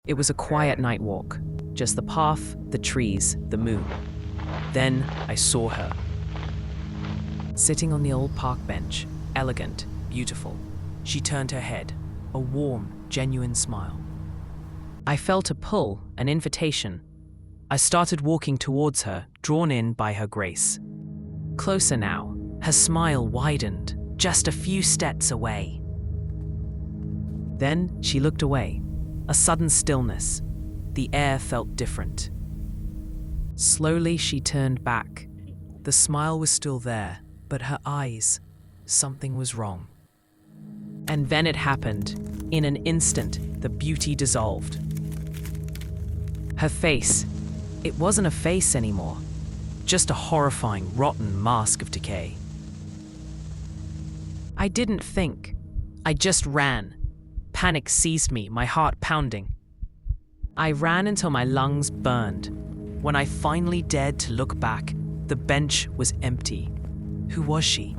It was a quiet night walk. Just the path, the trees, the moon. Then I saw her. Sitting on the old park bench, elegant, beautiful. She turned her head, a warm, genuine smile. I felt a pull, an invitation. I started walking towards her, drawn in by her grace. Closer now, her smile widened, just a few steps away. Then she looked away, a sudden stillness. The air felt different. Slowly she turned back. The smile was still there, but her eyes, something was wrong. And then it happened. In an instant, the beauty dissolved. Her face, it wasn't a face anymore, just a horrifying, rotten mask of decay. I didn't think. I just ran. Panic seized me, my heart pounding. I ran until my lungs burned. When I finally dared to look back, the bench was empty. Who was she?